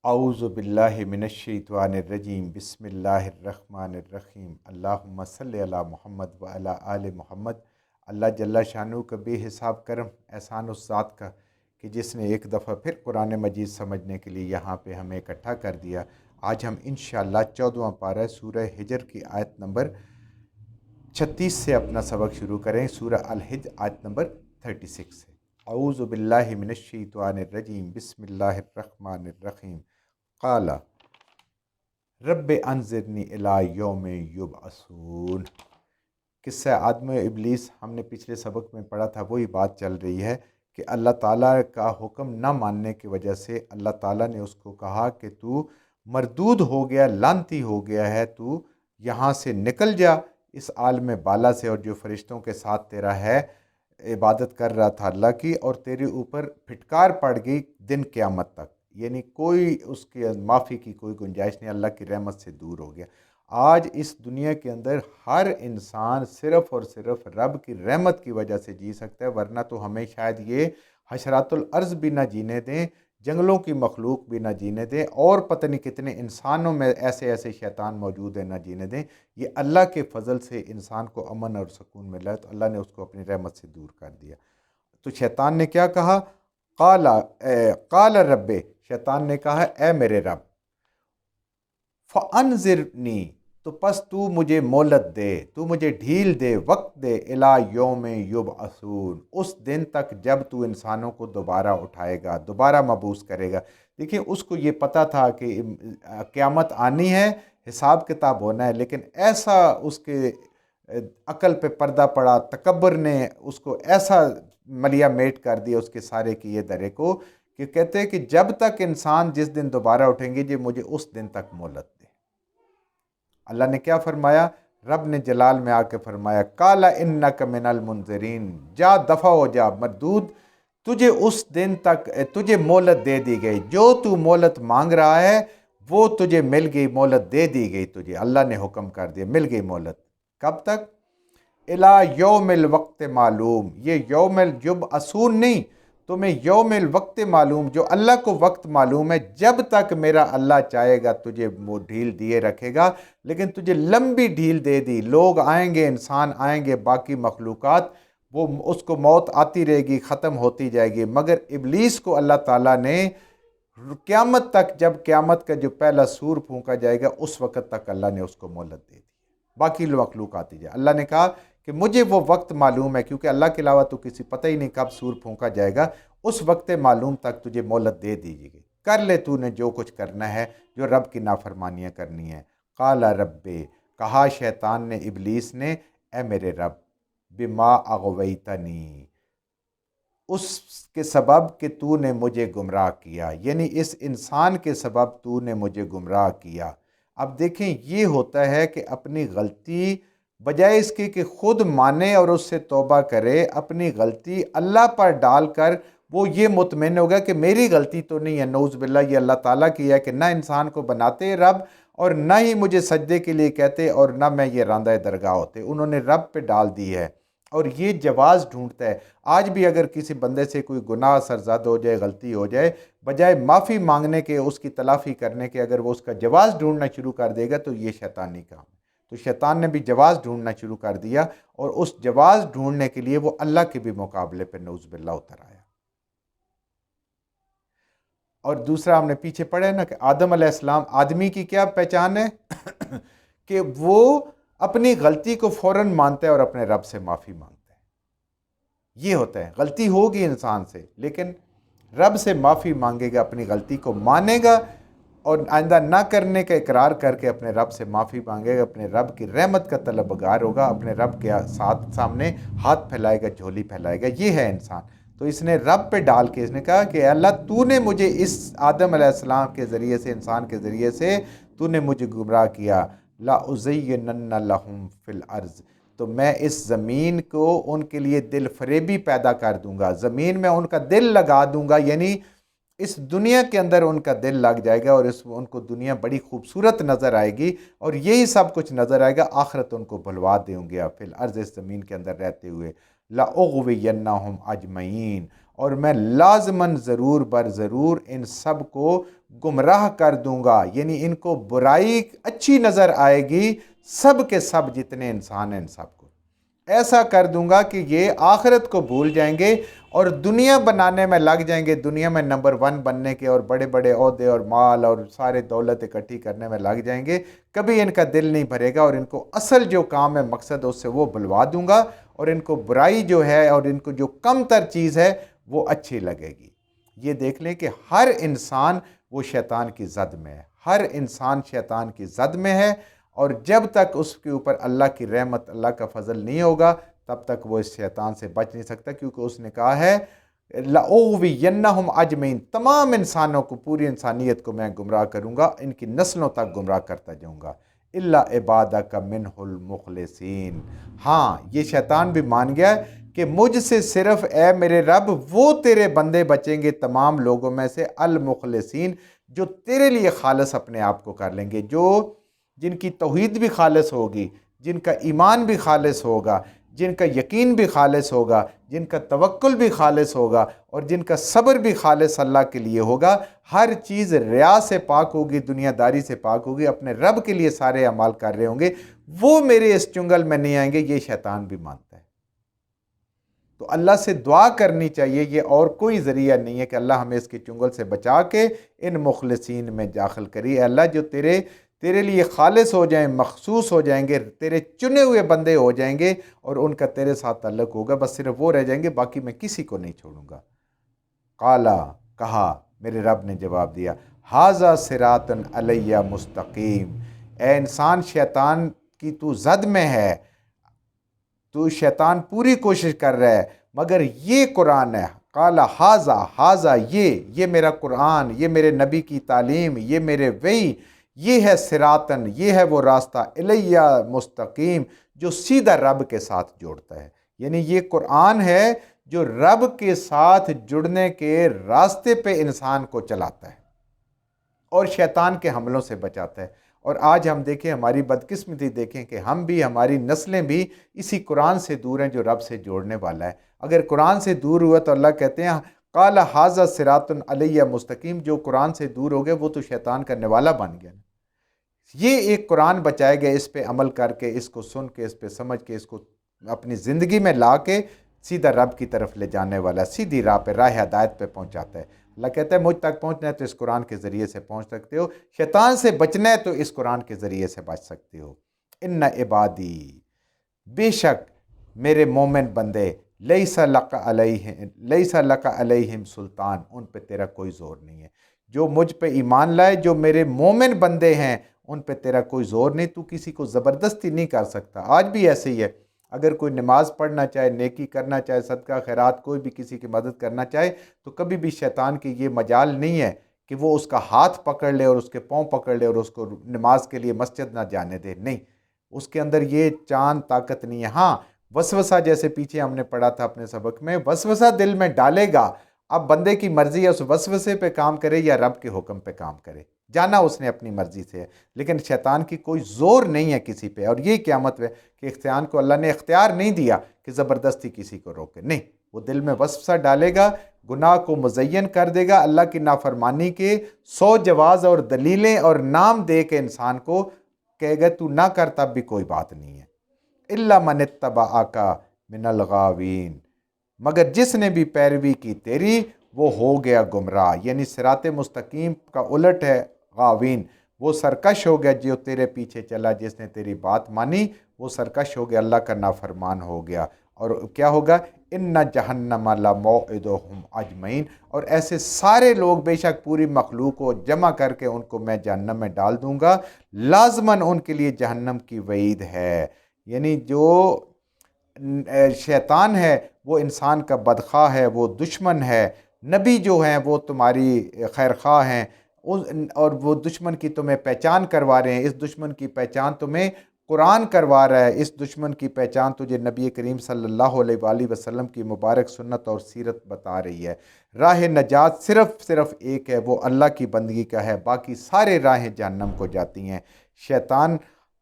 اعوذ باللہ من الشیطان الرجیم بسم اللہ الرحمن الرحیم اللہم صلی علی محمد وعلی آل محمد۔ اللہ جل شانہ کا بے حساب کرم احسان اس ذات کا کہ جس نے ایک دفعہ پھر قرآن مجید سمجھنے کے لیے یہاں پہ ہمیں اکٹھا کر دیا۔ آج ہم انشاءاللہ 14واں پارہ سورہ حجر کی آیت نمبر 36 سے اپنا سبق شروع کریں، سورہ الحجر آیت نمبر 36 سے۔ اعوذ باللہ من الشیطان الرجیم بسم اللہ الرحمن الرحیم قال رب انظرنی الی یوم یبعثون۔ قصہ آدم و ابلیس ہم نے پچھلے سبق میں پڑھا تھا، وہی بات چل رہی ہے کہ اللہ تعالیٰ کا حکم نہ ماننے کی وجہ سے اللہ تعالیٰ نے اس کو کہا کہ تو مردود ہو گیا، لعنتی ہو گیا ہے، تو یہاں سے نکل جا اس عالم بالا سے، اور جو فرشتوں کے ساتھ تیرا ہے عبادت کر رہا تھا اللہ کی، اور تیرے اوپر پھٹکار پڑ گئی دن قیامت تک، یعنی کوئی اس کے معافی کی کوئی گنجائش نہیں، اللہ کی رحمت سے دور ہو گیا۔ آج اس دنیا کے اندر ہر انسان صرف اور صرف رب کی رحمت کی وجہ سے جی سکتا ہے، ورنہ تو ہمیں شاید یہ حشرات الارض بھی نہ جینے دیں، جنگلوں کی مخلوق بھی نہ جینے دیں، اور پتہ نہیں کتنے انسانوں میں ایسے ایسے شیطان موجود ہیں نہ جینے دیں۔ یہ اللہ کے فضل سے انسان کو امن اور سکون ملا ہے، تو اللہ نے اس کو اپنی رحمت سے دور کر دیا۔ تو شیطان نے کیا کہا؟ قال رب، شیطان نے کہا اے میرے رب، فانظرنی، تو پس تو مجھے مہلت دے، تو مجھے ڈھیل دے، وقت دے، الی یوم یبعثون، اس دن تک جب تو انسانوں کو دوبارہ اٹھائے گا، دوبارہ مبعوث کرے گا۔ دیکھیں اس کو یہ پتہ تھا کہ قیامت آنی ہے، حساب کتاب ہونا ہے، لیکن ایسا اس کے عقل پہ پردہ پڑا، تکبر نے اس کو ایسا ملیا میٹ کر دیا اس کے سارے کیے درے کو، کہ کہتے ہیں کہ جب تک انسان جس دن دوبارہ اٹھیں گے جی مجھے اس دن تک مہلت دے۔ اللہ نے کیا فرمایا؟ رب نے جلال میں آ کے فرمایا قال انک من المنظرین، جا دفع ہو جا مردود، تجھے اس دن تک تجھے مہلت دے دی گئی، جو تو مہلت مانگ رہا ہے وہ تجھے مل گئی، مہلت دے دی گئی تجھے، اللہ نے حکم کر دیا، مل گئی مہلت۔ کب تک؟ الی یوم الوقت معلوم، یہ یوم یبعثون نہیں، تمہیں یوم الوقت معلوم، جو اللہ کو وقت معلوم ہے، جب تک میرا اللہ چاہے گا تجھے وہ ڈھیل دیے رکھے گا، لیکن تجھے لمبی ڈھیل دے دی۔ لوگ آئیں گے، انسان آئیں گے، باقی مخلوقات، وہ اس کو موت آتی رہے گی، ختم ہوتی جائے گی، مگر ابلیس کو اللہ تعالیٰ نے قیامت تک، جب قیامت کا جو پہلا سور پھونکا جائے گا اس وقت تک اللہ نے اس کو مہلت دے دی، باقی مخلوق آتی جائے۔ اللہ نے کہا کہ مجھے وہ وقت معلوم ہے، کیونکہ اللہ کے علاوہ تو کسی پتہ ہی نہیں کب سور پھونکا جائے گا، اس وقت معلوم تک تجھے مہلت دے دیجیے گی، کر لے تو نے جو کچھ کرنا ہے، جو رب کی نافرمانیاں کرنی ہیں۔ قال رب، کہا شیطان نے، ابلیس نے، اے میرے رب، بما اغویتنی، اس کے سبب کہ تو نے مجھے گمراہ کیا، یعنی اس انسان کے سبب تو نے مجھے گمراہ کیا۔ اب دیکھیں یہ ہوتا ہے کہ اپنی غلطی بجائے اس کی کہ خود مانے اور اس سے توبہ کرے، اپنی غلطی اللہ پر ڈال کر وہ یہ مطمئن ہوگا کہ میری غلطی تو نہیں ہے، نعوذ باللہ یہ اللہ تعالیٰ کی ہے کہ نہ انسان کو بناتے رب، اور نہ ہی مجھے سجدے کے لیے کہتے، اور نہ میں یہ راندہ درگاہ ہوتے، انہوں نے رب پہ ڈال دی ہے، اور یہ جواز ڈھونڈتا ہے۔ آج بھی اگر کسی بندے سے کوئی گناہ سرزد ہو جائے، غلطی ہو جائے، بجائے معافی مانگنے کے، اس کی تلافی کرنے کے، اگر وہ اس کا جواز ڈھونڈنا شروع کر دے گا تو یہ شیطانی کام ہے۔ تو شیطان نے بھی جواز ڈھونڈنا شروع کر دیا، اور اس جواز ڈھونڈنے کے لیے وہ اللہ کے بھی مقابلے پہ نعوذ باللہ اتر آیا۔ اور دوسرا ہم نے پیچھے پڑھا ہے نا کہ آدم علیہ السلام، آدمی کی کیا پہچان ہے؟ کہ وہ اپنی غلطی کو فوراً مانتا ہے اور اپنے رب سے معافی مانگتا ہے۔ یہ ہوتا ہے، غلطی ہوگی انسان سے، لیکن رب سے معافی مانگے گا، اپنی غلطی کو مانے گا، اور آئندہ نہ کرنے کا اقرار کر کے اپنے رب سے معافی مانگے گا، اپنے رب کی رحمت کا طلبگار ہوگا، اپنے رب کے سامنے ہاتھ پھیلائے گا، جھولی پھیلائے گا۔ یہ ہے انسان۔ تو اس نے رب پہ ڈال کے اس نے کہا کہ اللہ تو نے مجھے اس آدم علیہ السلام کے ذریعے سے، انسان کے ذریعے سے تو نے مجھے گمراہ کیا، لَأُزَيِّنَنَّ لَهُمْ فِي الْأَرْضِ، تو میں اس زمین کو ان کے لیے دل فریبی پیدا کر دوں گا، زمین میں ان کا دل لگا دوں گا، یعنی اس دنیا کے اندر ان کا دل لگ جائے گا، اور ان کو دنیا بڑی خوبصورت نظر آئے گی، اور یہی سب کچھ نظر آئے گا، آخرت ان کو بھلوا دوں گا، فی الارض، اس زمین کے اندر رہتے ہوئے، لَأُغْوِيَنَّهُمْ أَجْمَعِينَ، اور میں لازماً ضرور بر ضرور ان سب کو گمراہ کر دوں گا، یعنی ان کو برائی اچھی نظر آئے گی، سب کے سب جتنے انسان ہیں ان سب کو ایسا کر دوں گا کہ یہ آخرت کو بھول جائیں گے اور دنیا بنانے میں لگ جائیں گے، دنیا میں نمبر 1 بننے کے اور بڑے بڑے عہدے اور مال اور سارے دولت اکٹھی کرنے میں لگ جائیں گے۔ کبھی ان کا دل نہیں بھرے گا اور ان کو اصل جو کام ہے، مقصد اس سے وہ بلوا دوں گا، اور ان کو برائی جو ہے اور ان کو جو کم تر چیز ہے وہ اچھی لگے گی۔ یہ دیکھ لیں کہ ہر انسان وہ شیطان کی زد میں ہے، ہر انسان شیطان کی زد میں ہے، اور جب تک اس کے اوپر اللہ کی رحمت، اللہ کا فضل نہیں ہوگا، تب تک وہ اس شیطان سے بچ نہیں سکتا، کیونکہ اس نے کہا ہے لَأُغْوِيَنَّهُمْ أَجْمَعِينَ، تمام انسانوں کو، پوری انسانیت کو میں گمراہ کروں گا، ان کی نسلوں تک گمراہ کرتا جاؤں گا، إِلَّا عِبَادَكَ مِنْهُ الْمُخْلَصِينَ۔ ہاں، یہ شیطان بھی مان گیا کہ مجھ سے صرف اے میرے رب وہ تیرے بندے بچیں گے تمام لوگوں میں سے، المخلصین، جو تیرے لیے خالص اپنے آپ کو کر لیں گے، جن کی توحید بھی خالص ہوگی، جن کا ایمان بھی خالص ہوگا، جن کا یقین بھی خالص ہوگا، جن کا توکل بھی خالص ہوگا، اور جن کا صبر بھی خالص اللہ کے لیے ہوگا، ہر چیز ریا سے پاک ہوگی، دنیا داری سے پاک ہوگی، اپنے رب کے لیے سارے اعمال کر رہے ہوں گے، وہ میرے اس چنگل میں نہیں آئیں گے۔ یہ شیطان بھی مانتا ہے۔ تو اللہ سے دعا کرنی چاہیے، یہ اور کوئی ذریعہ نہیں ہے کہ اللہ ہمیں اس کی چنگل سے بچا کے ان مخلصین میں داخل کری۔ اے اللہ، جو تیرے لیے خالص ہو جائیں، مخصوص ہو جائیں گے، تیرے چنے ہوئے بندے ہو جائیں گے، اور ان کا تیرے ساتھ تعلق ہوگا، بس صرف وہ رہ جائیں گے، باقی میں کسی کو نہیں چھوڑوں گا۔ قالا، کہا، میرے رب نے جواب دیا، ھذا صراط علیہ مستقیم، اے انسان، شیطان کی تو زد میں ہے، تو شیطان پوری کوشش کر رہا ہے، مگر یہ قرآن ہے، قالا ھذا یہ میرا قرآن، یہ میرے نبی کی تعلیم، یہ میرے وحی، یہ ہے صراطن، یہ ہے وہ راستہ، الیہ مستقیم، جو سیدھا رب کے ساتھ جوڑتا ہے، یعنی یہ قرآن ہے جو رب کے ساتھ جڑنے کے راستے پہ انسان کو چلاتا ہے اور شیطان کے حملوں سے بچاتا ہے۔ اور آج ہم دیکھیں، ہماری بدقسمتی دیکھیں کہ ہم بھی، ہماری نسلیں بھی اسی قرآن سے دور ہیں جو رب سے جوڑنے والا ہے۔ اگر قرآن سے دور ہوا تو اللہ کہتے ہیں قال ھذا صراط علیہ مستقیم، جو قرآن سے دور ہو گئے وہ تو شیطان کا نوالا بن گیا۔ یہ ایک قرآن بچائے گئے، اس پہ عمل کر کے، اس کو سن کے، اس پہ سمجھ کے، اس کو اپنی زندگی میں لا کے سیدھا رب کی طرف لے جانے والا، سیدھی راہ پہ، راہ ہدایت پہ پہنچاتا ہے۔ اللہ کہتا ہے مجھ تک پہنچنا ہے تو اس قرآن کے ذریعے سے پہنچ سکتے ہو، شیطان سے بچنا ہے تو اس قرآن کے ذریعے سے بچ سکتے ہو۔ ان عبادی، بے شک میرے مومن بندے، لیس لک علیہم سلطان، ان پہ تیرا کوئی زور نہیں ہے۔ جو مجھ پہ ایمان لائے، جو میرے مومن بندے ہیں، ان پہ تیرا کوئی زور نہیں، تو کسی کو زبردستی نہیں کر سکتا۔ آج بھی ایسے ہی ہے، اگر کوئی نماز پڑھنا چاہے، نیکی کرنا چاہے، صدقہ خیرات، کوئی بھی کسی کی مدد کرنا چاہے، تو کبھی بھی شیطان کی یہ مجال نہیں ہے کہ وہ اس کا ہاتھ پکڑ لے اور اس کے پاؤں پکڑ لے اور اس کو نماز کے لیے مسجد نہ جانے دے، نہیں، اس کے اندر یہ چاند طاقت نہیں ہے۔ ہاں، وسوسہ، جیسے پیچھے ہم نے پڑھا تھا اپنے سبق میں، وسوسہ دل میں ڈالے گا، اب بندے کی مرضی ہے اس وسوسے پہ کام کرے یا رب کے حکم پہ کام کرے، جانا اس نے اپنی مرضی سے ہے، لیکن شیطان کی کوئی زور نہیں ہے کسی پہ۔ اور یہ قیامت ہے کہ اختیار کو اللہ نے اختیار نہیں دیا کہ زبردستی کسی کو روکے، نہیں، وہ دل میں وسوسہ ڈالے گا، گناہ کو مزین کر دے گا، اللہ کی نافرمانی کے 100 جواز اور دلیلیں اور نام دے کے انسان کو کہے گا تو نہ کر، تب بھی کوئی بات نہیں ہے۔ الا من اتبعک من الغاوین، مگر جس نے بھی پیروی کی تیری، وہ ہو گیا گمراہ، یعنی صراط مستقیم کا الٹ ہے غاوین، وہ سرکش ہو گیا جو تیرے پیچھے چلا، جس نے تیری بات مانی وہ سرکش ہو گیا، اللہ کا نافرمان ہو گیا۔ اور کیا ہوگا؟ ان جہنم لموعدہم اجمعین، اور ایسے سارے لوگ، بے شک پوری مخلوق کو جمع کر کے ان کو میں جہنم میں ڈال دوں گا، لازماً ان کے لیے جہنم کی وعید ہے۔ یعنی جو شیطان ہے وہ انسان کا بدخواہ ہے، وہ دشمن ہے، نبی جو ہیں وہ تمہاری خیرخواہ ہیں، اور وہ دشمن کی تمہیں پہچان کروا رہے ہیں، اس دشمن کی پہچان تمہیں قرآن کروا رہا ہے، اس دشمن کی پہچان تجھے نبی کریم صلی اللہ علیہ وآلہ وسلم کی مبارک سنت اور سیرت بتا رہی ہے۔ راہ نجات صرف ایک ہے، وہ اللہ کی بندگی کا ہے، باقی سارے راہیں جہنم کو جاتی ہیں۔ شیطان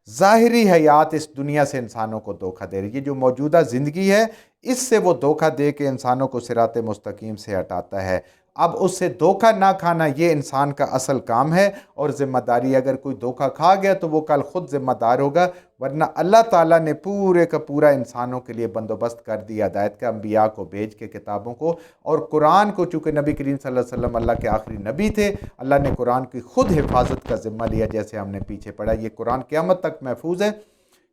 ظاہری حیات اس دنیا سے انسانوں کو دھوکہ دے رہی ہے، یہ جو موجودہ زندگی ہے اس سے وہ دھوکہ دے کے انسانوں کو صراط مستقیم سے ہٹاتا ہے۔ اب اس سے دھوکہ نہ کھانا یہ انسان کا اصل کام ہے اور ذمہ داری۔ اگر کوئی دھوکہ کھا گیا تو وہ کل خود ذمہ دار ہوگا، ورنہ اللہ تعالیٰ نے پورے کا پورا انسانوں کے لیے بندوبست کر دیا ہدایت کا، انبیاء کو بھیج کے کتابوں کو، اور قرآن کو، چونکہ نبی کریم صلی اللہ علیہ وسلم اللہ کے آخری نبی تھے، اللہ نے قرآن کی خود حفاظت کا ذمہ لیا، جیسے ہم نے پیچھے پڑھا۔ یہ قرآن قیامت تک محفوظ ہے،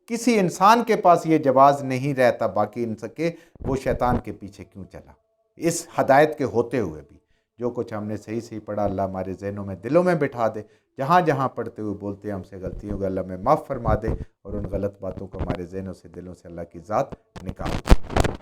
کسی انسان کے پاس یہ جواز نہیں رہتا باقی ان سکے وہ شیطان کے پیچھے کیوں چلا، اس ہدایت کے ہوتے ہوئے بھی۔ جو کچھ ہم نے صحیح صحیح پڑھا اللہ ہمارے ذہنوں میں دلوں میں بٹھا دے، جہاں جہاں پڑھتے ہوئے بولتے ہیں ہم سے غلطی ہوگی اللہ میں معاف فرما دے، اور ان غلط باتوں کو ہمارے ذہنوں سے دلوں سے اللہ کی ذات نکال دے۔